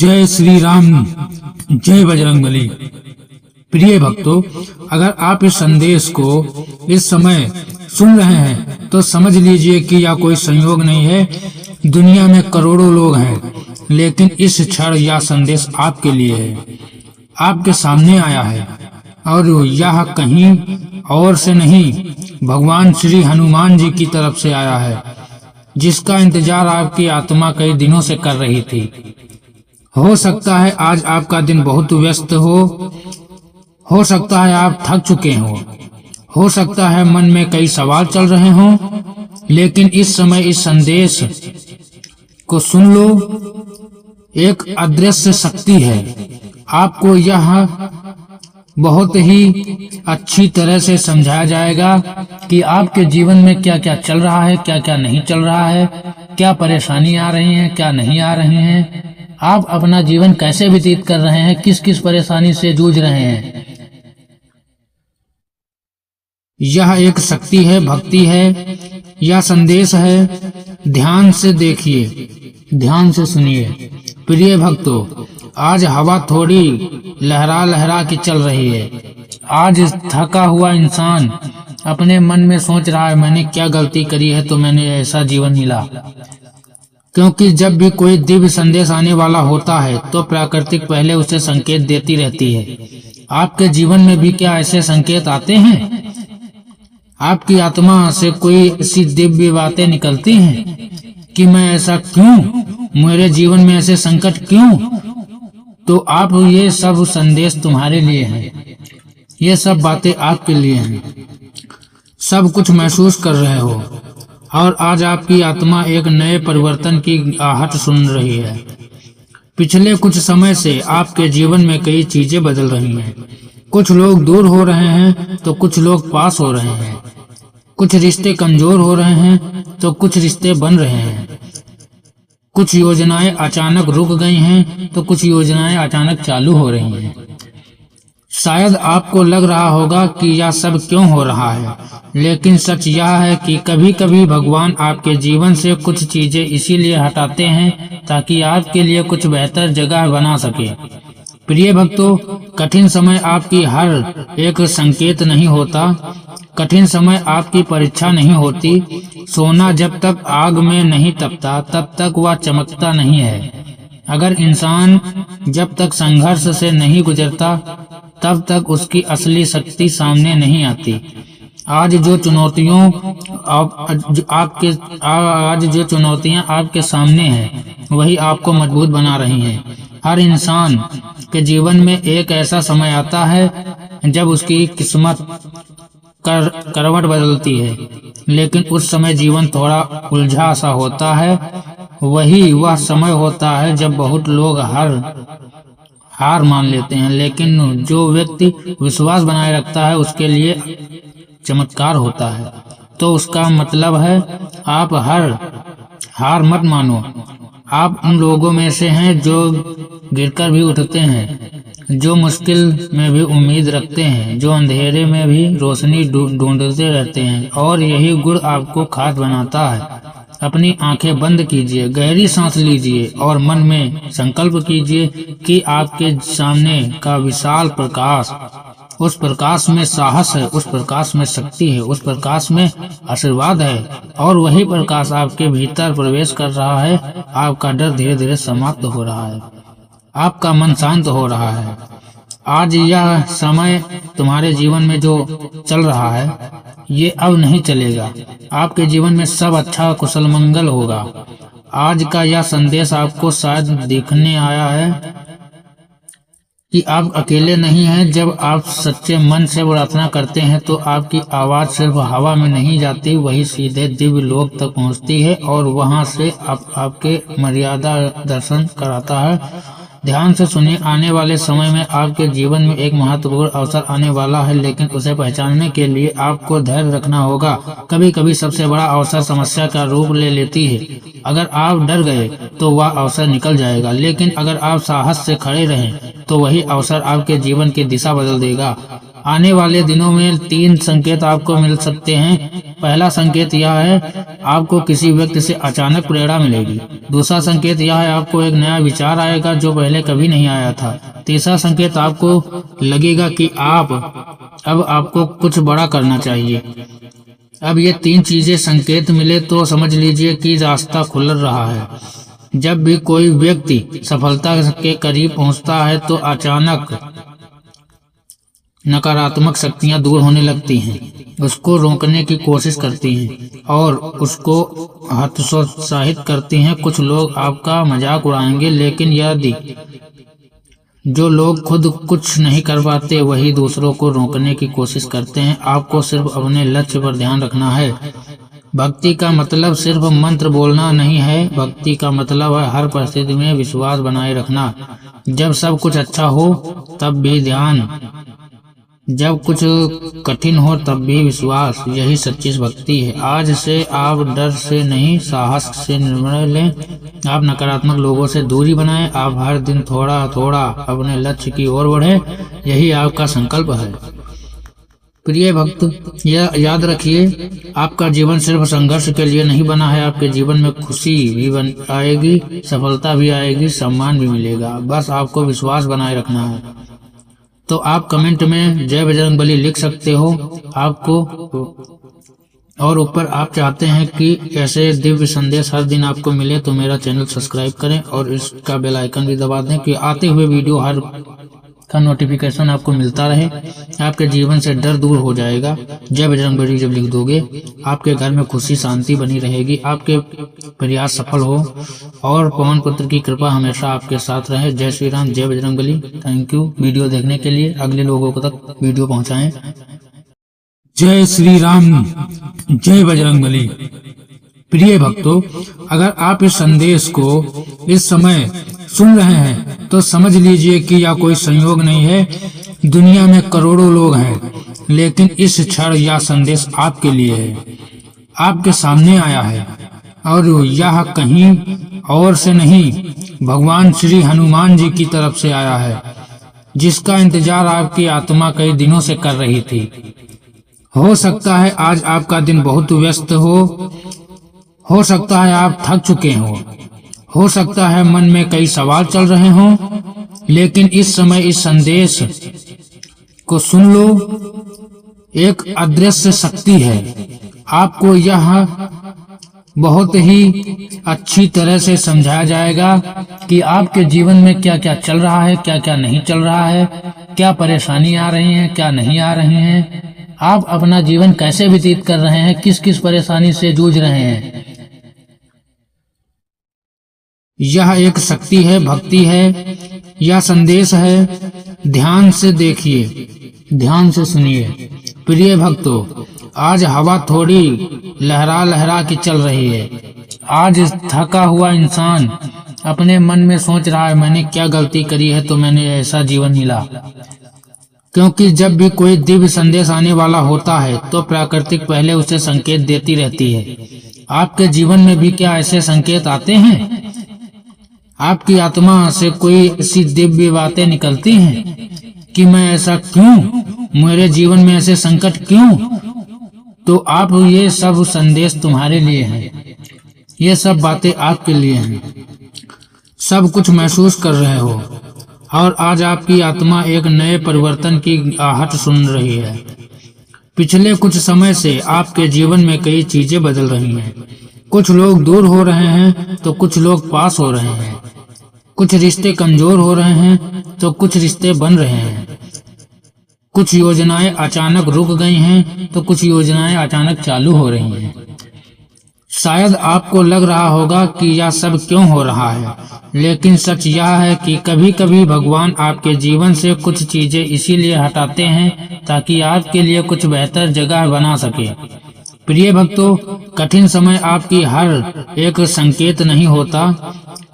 जय श्री राम, जय बजरंगबली। प्रिय भक्तों, अगर आप इस संदेश को इस समय सुन रहे हैं तो समझ लीजिए कि यह कोई संयोग नहीं है। दुनिया में करोड़ों लोग हैं, लेकिन इस क्षण यह संदेश आपके लिए है, आपके सामने आया है। और यह कहीं और से नहीं, भगवान श्री हनुमान जी की तरफ से आया है, जिसका इंतजार आपकी आत्मा कई दिनों से कर रही थी। हो सकता है आज आपका दिन बहुत व्यस्त हो सकता है आप थक चुके हो सकता है मन में कई सवाल चल रहे हों, लेकिन इस समय इस संदेश को सुन लो। एक अदृश्य शक्ति है, आपको यह बहुत ही अच्छी तरह से समझाया जाएगा कि आपके जीवन में क्या क्या चल रहा है, क्या क्या नहीं चल रहा है, क्या परेशानी आ रही है, क्या नहीं आ रही है, आप अपना जीवन कैसे व्यतीत कर रहे हैं, किस किस परेशानी से जूझ रहे हैं। यह एक शक्ति है, भक्ति है, यह संदेश है। ध्यान से देखिए, ध्यान से सुनिए। प्रिय भक्तों, आज हवा थोड़ी लहरा लहरा के चल रही है। आज थका हुआ इंसान अपने मन में सोच रहा है, मैंने क्या गलती करी है तो मैंने ऐसा जीवन मिला। क्योंकि जब भी कोई दिव्य संदेश आने वाला होता है तो प्राकृतिक पहले उसे संकेत देती रहती है। आपके जीवन में भी क्या ऐसे संकेत आते हैं? आपकी आत्मा से कोई ऐसी दिव्य बातें निकलती हैं कि मैं ऐसा क्यों, मेरे जीवन में ऐसे संकट क्यों? तो आप ये सब संदेश तुम्हारे लिए हैं, ये सब बातें आपके लिए हैं। सब कुछ महसूस कर रहे हो और आज आपकी आत्मा एक नए परिवर्तन की आहट सुन रही है। पिछले कुछ समय से आपके जीवन में कई चीजें बदल रही हैं। कुछ लोग दूर हो रहे हैं तो कुछ लोग पास हो रहे हैं। कुछ रिश्ते कमजोर हो रहे हैं तो कुछ रिश्ते बन रहे हैं। कुछ योजनाएं अचानक रुक गई हैं तो कुछ योजनाएं अचानक चालू हो रही हैं। शायद आपको लग रहा होगा कि यह सब क्यों हो रहा है, लेकिन सच यह है कि कभी कभी भगवान आपके जीवन से कुछ चीजें इसीलिए हटाते हैं ताकि आपके लिए कुछ बेहतर जगह बना सके। प्रिय भक्तों, कठिन समय आपकी हर एक संकेत नहीं होता, कठिन समय आपकी परीक्षा नहीं होती। सोना जब तक आग में नहीं तपता तब तक वह चमकता नहीं है। अगर इंसान जब तक संघर्ष से नहीं गुजरता तब तक उसकी असली शक्ति सामने नहीं आती। आज जो चुनौतियां आपके सामने हैं वही आपको मजबूत बना रही हैं। हर इंसान के जीवन में एक ऐसा समय आता है जब उसकी किस्मत करवट बदलती है, लेकिन उस समय जीवन थोड़ा उलझा सा होता है। वही वह समय होता है जब बहुत लोग हार मान लेते हैं, लेकिन जो व्यक्ति विश्वास बनाए रखता है उसके लिए चमत्कार होता है। तो उसका मतलब है आप हार मत मानो। आप उन लोगों में से हैं जो गिरकर भी उठते हैं, जो मुश्किल में भी उम्मीद रखते हैं, जो अंधेरे में भी रोशनी ढूंढते रहते हैं, और यही गुण आपको खास बनाता है। अपनी आंखें बंद कीजिए, गहरी सांस लीजिए और मन में संकल्प कीजिए कि आपके सामने का विशाल प्रकाश, उस प्रकाश में साहस है, उस प्रकाश में शक्ति है, उस प्रकाश में आशीर्वाद है, और वही प्रकाश आपके भीतर प्रवेश कर रहा है। आपका डर धीरे धीरे समाप्त हो रहा है, आपका मन शांत हो रहा है। आज यह समय तुम्हारे जीवन में जो चल रहा है ये अब नहीं चलेगा। आपके जीवन में सब अच्छा कुशल मंगल होगा। आज का यह संदेश आपको शायद दिखने आया है कि आप अकेले नहीं हैं। जब आप सच्चे मन से प्रार्थना करते हैं तो आपकी आवाज सिर्फ हवा में नहीं जाती, वही सीधे दिव्य लोक तक पहुंचती है और वहां से आपके मर्यादा दर्शन कराता है। ध्यान से सुनिए, आने वाले समय में आपके जीवन में एक महत्वपूर्ण अवसर आने वाला है, लेकिन उसे पहचानने के लिए आपको धैर्य रखना होगा। कभी कभी सबसे बड़ा अवसर समस्या का रूप ले लेती है। अगर आप डर गए तो वह अवसर निकल जाएगा, लेकिन अगर आप साहस से खड़े रहें तो वही अवसर आपके जीवन की दिशा बदल देगा। आने वाले दिनों में 3 संकेत आपको मिल सकते हैं। पहला संकेत यह है, आपको किसी व्यक्ति से अचानक प्रेरणा मिलेगी। दूसरा संकेत यह है, आपको एक नया विचार आएगा जो पहले कभी नहीं आया था। तीसरा संकेत, आपको लगेगा कि अब आपको कुछ बड़ा करना चाहिए। अब ये 3 चीजें संकेत मिले तो समझ लीजिए कि रास्ता खुल रहा है। जब भी कोई व्यक्ति सफलता के करीब पहुंचता है तो अचानक नकारात्मक शक्तियां दूर होने लगती हैं, उसको रोकने की कोशिश करती हैं और उसको हतोत्साहित करती हैं। कुछ लोग आपका मजाक उड़ाएंगे, लेकिन यदि जो लोग खुद कुछ नहीं कर पाते वही दूसरों को रोकने की कोशिश करते हैं। आपको सिर्फ अपने लक्ष्य पर ध्यान रखना है। भक्ति का मतलब सिर्फ मंत्र बोलना नहीं है, भक्ति का मतलब है हर परिस्थिति में विश्वास बनाए रखना। जब सब कुछ अच्छा हो तब भी ध्यान, जब कुछ कठिन हो तब भी विश्वास, यही सच्ची भक्ति है। आज से आप डर से नहीं, साहस से निर्णय लें। आप नकारात्मक लोगों से दूरी बनाएं। आप हर दिन थोड़ा थोड़ा अपने लक्ष्य की ओर बढ़ें, यही आपका संकल्प है। प्रिय भक्त, यह याद रखिए, आपका जीवन सिर्फ संघर्ष के लिए नहीं बना है। आपके जीवन में खुशी भी आएगी, सफलता भी आएगी, सम्मान भी मिलेगा। बस आपको विश्वास बनाए रखना है। तो आप कमेंट में जय बजरंग बली लिख सकते हो आपको, और ऊपर आप चाहते हैं कि ऐसे दिव्य संदेश हर दिन आपको मिले तो मेरा चैनल सब्सक्राइब करें और इसका बेल आइकन भी दबा दें कि आते हुए वीडियो हर का नोटिफिकेशन आपको मिलता रहे। आपके जीवन से डर दूर हो जाएगा। जय बजरंग बली जब लिख दोगे, आपके घर में खुशी शांति बनी रहेगी, आपके प्रयास सफल हो और पवन पुत्र की कृपा हमेशा आपके साथ रहे। जय श्री राम, जय Bajrang Bali. Thank you video देखने के लिए। अगले लोगों तक वीडियो पहुंचाएं। जय श्री राम, जय बजरंग बली। प्रिय भक्तों, अगर आप इस संदेश को इस समय सुन रहे हैं तो समझ लीजिए कि यह कोई संयोग नहीं है। दुनिया में करोड़ों लोग हैं, लेकिन इस क्षण यह संदेश आपके लिए है, आपके सामने आया है। और यह कहीं और से नहीं, भगवान श्री हनुमान जी की तरफ से आया है, जिसका इंतजार आपकी आत्मा कई दिनों से कर रही थी। हो सकता है आज आपका दिन बहुत व्यस्त हो सकता है आप थक चुके हो सकता है मन में कई सवाल चल रहे हों, लेकिन इस समय इस संदेश को सुन लो। एक अदृश्य शक्ति है, आपको यह बहुत ही अच्छी तरह से समझाया जाएगा कि आपके जीवन में क्या क्या चल रहा है, क्या क्या नहीं चल रहा है, क्या परेशानी आ रही है, क्या नहीं आ रही है, आप अपना जीवन कैसे व्यतीत कर रहे हैं, किस किस परेशानी से जूझ रहे हैं। यह एक शक्ति है, भक्ति है, यह संदेश है। ध्यान से देखिए, ध्यान से सुनिए। प्रिय भक्तों, आज हवा थोड़ी लहरा लहरा के चल रही है। आज थका हुआ इंसान अपने मन में सोच रहा है, मैंने क्या गलती करी है तो मैंने ऐसा जीवन मिला। क्योंकि जब भी कोई दिव्य संदेश आने वाला होता है तो प्रकृति पहले उसे संकेत देती रहती है। आपके जीवन में भी क्या ऐसे संकेत आते हैं? आपकी आत्मा से कोई ऐसी दिव्य बातें निकलती हैं कि मैं ऐसा क्यों, मेरे जीवन में ऐसे संकट क्यों? तो आप, ये सब संदेश तुम्हारे लिए हैं, ये सब बातें आपके लिए हैं। सब कुछ महसूस कर रहे हो और आज आपकी आत्मा एक नए परिवर्तन की आहट सुन रही है। पिछले कुछ समय से आपके जीवन में कई चीजें बदल रही हैं। कुछ लोग दूर हो रहे हैं तो कुछ लोग पास हो रहे हैं। कुछ रिश्ते कमजोर हो रहे हैं तो कुछ रिश्ते बन रहे हैं। कुछ योजनाएं अचानक रुक गई हैं तो कुछ योजनाएं अचानक चालू हो रही हैं। शायद आपको लग रहा होगा कि यह सब क्यों हो रहा है, लेकिन सच यह है कि कभी कभी भगवान आपके जीवन से कुछ चीजें इसीलिए हटाते हैं ताकि आपके लिए कुछ बेहतर जगह बना सके। प्रिय भक्तों, कठिन समय आपकी हर एक संकेत नहीं होता,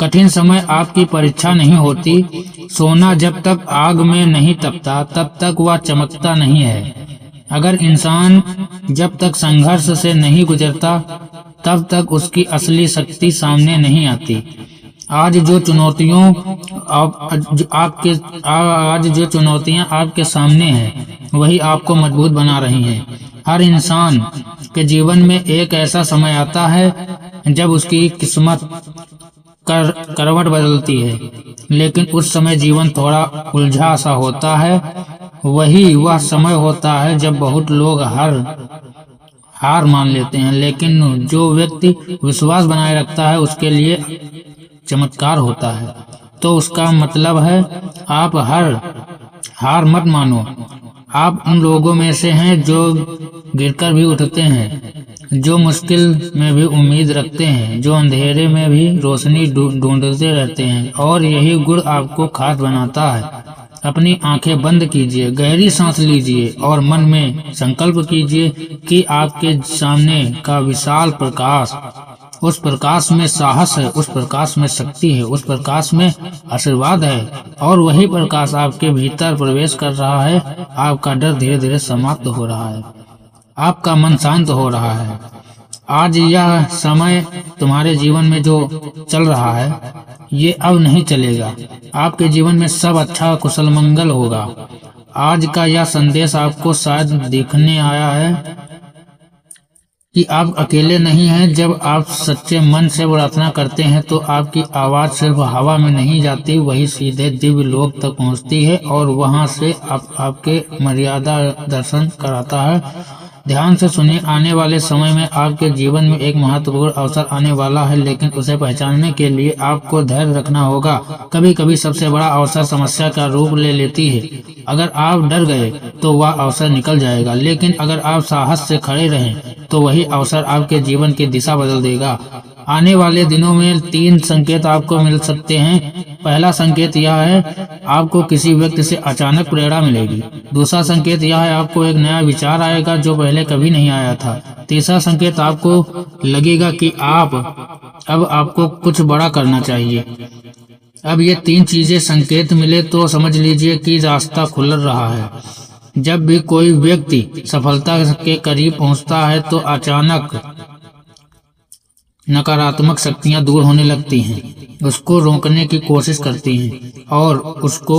कठिन समय आपकी परीक्षा नहीं होती। सोना जब तक आग में नहीं तपता तब तक वह चमकता नहीं है। अगर इंसान जब तक संघर्ष से नहीं गुजरता तब तक उसकी असली शक्ति सामने नहीं आती। आज जो चुनौतियां आपके सामने हैं वही आपको मजबूत बना रही हैं। हर इंसान के जीवन में एक ऐसा समय आता है जब उसकी किस्मत करवट बदलती है, लेकिन उस समय जीवन थोड़ा उलझा सा होता है। वही वह समय होता है जब बहुत लोग हार मान लेते हैं, लेकिन जो व्यक्ति विश्वास बनाए रखता है उसके लिए चमत्कार होता है। तो उसका मतलब है आप हार मत मानो। आप उन लोगों में से हैं जो गिरकर भी उठते हैं, जो मुश्किल में भी उम्मीद रखते हैं, जो अंधेरे में भी रोशनी ढूंढते रहते हैं, और यही गुण आपको खास बनाता है। अपनी आंखें बंद कीजिए, गहरी सांस लीजिए और मन में संकल्प कीजिए कि आपके सामने का विशाल प्रकाश, उस प्रकाश में साहस है, उस प्रकाश में शक्ति है, उस प्रकाश में आशीर्वाद है, और वही प्रकाश आपके भीतर प्रवेश कर रहा है। आपका डर धीरे धीरे समाप्त हो रहा है, आपका मन शांत हो रहा है। आज यह समय तुम्हारे जीवन में जो चल रहा है ये अब नहीं चलेगा। आपके जीवन में सब अच्छा कुशल मंगल होगा। आज का यह संदेश आपको शायद दिखने आया है कि आप अकेले नहीं हैं। जब आप सच्चे मन से प्रार्थना करते हैं तो आपकी आवाज सिर्फ हवा में नहीं जाती, वही सीधे दिव्य लोक तक पहुंचती है और वहां से आपके मर्यादा दर्शन कराता है। ध्यान से सुनिए, आने वाले समय में आपके जीवन में एक महत्वपूर्ण अवसर आने वाला है, लेकिन उसे पहचानने के लिए आपको धैर्य रखना होगा। कभी कभी सबसे बड़ा अवसर समस्या का रूप ले लेती है। अगर आप डर गए तो वह अवसर निकल जाएगा, लेकिन अगर आप साहस से खड़े रहें तो वही अवसर आपके जीवन की दिशा बदल देगा। आने वाले दिनों में 3 संकेत आपको मिल सकते हैं। पहला संकेत यह है, आपको किसी व्यक्ति से अचानक प्रेरणा मिलेगी। दूसरा संकेत यह है, आपको एक नया विचार आएगा जो पहले कभी नहीं आया था। तीसरा संकेत, आपको लगेगा कि अब आपको कुछ बड़ा करना चाहिए। अब ये 3 चीजें संकेत मिले तो समझ लीजिए कि रास्ता खुल रहा है। जब भी कोई व्यक्ति सफलता के करीब पहुंचता है तो अचानक नकारात्मक शक्तियां दूर होने लगती हैं, उसको रोकने की कोशिश करती हैं और उसको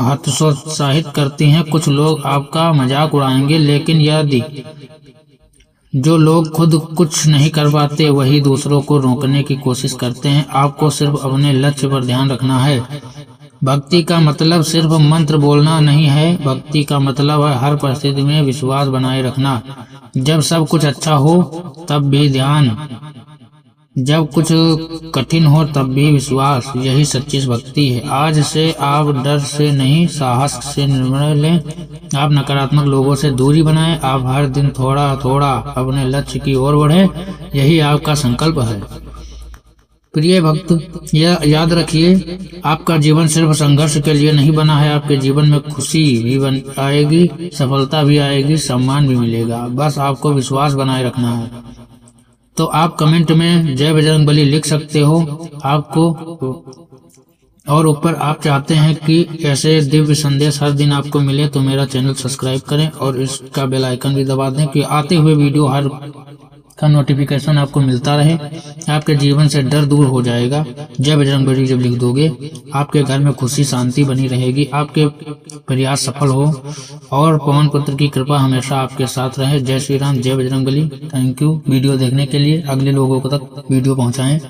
हतोत्साहित करती हैं। कुछ लोग आपका मजाक उड़ाएंगे, लेकिन यदि जो लोग खुद कुछ नहीं कर पाते वही दूसरों को रोकने की कोशिश करते हैं। आपको सिर्फ अपने लक्ष्य पर ध्यान रखना है। भक्ति का मतलब सिर्फ मंत्र बोलना नहीं है, भक्ति का मतलब है हर परिस्थिति में विश्वास बनाए रखना। जब सब कुछ अच्छा हो तब भी ध्यान, जब कुछ कठिन हो तब भी विश्वास, यही सच्ची भक्ति है। आज से आप डर से नहीं, साहस से निर्णय लें। आप नकारात्मक लोगों से दूरी बनाएं। आप हर दिन थोड़ा थोड़ा अपने लक्ष्य की ओर बढ़ें, यही आपका संकल्प है। प्रिय भक्त, यह याद रखिए, आपका जीवन सिर्फ संघर्ष के लिए नहीं बना है। आपके जीवन में खुशी भी आएगी, सफलता भी आएगी, सम्मान भी मिलेगा। बस आपको विश्वास बनाए रखना है। तो आप कमेंट में जय बजरंग बली लिख सकते हो आपको, और ऊपर आप चाहते हैं कि ऐसे दिव्य संदेश हर दिन आपको मिले तो मेरा चैनल सब्सक्राइब करें और इसका बेल आइकन भी दबा दें कि आते हुए वीडियो हर का नोटिफिकेशन आपको मिलता रहे। आपके जीवन से डर दूर हो जाएगा। जय बजरंग बली जब लिख दोगे आपके घर में खुशी शांति बनी रहेगी, आपके प्रयास सफल हो और पवन पुत्र की कृपा हमेशा आपके साथ रहे। जय श्री राम, जय Bajrang Bali. Thank you video देखने के लिए। अगले लोगों को तक वीडियो पहुंचाएं।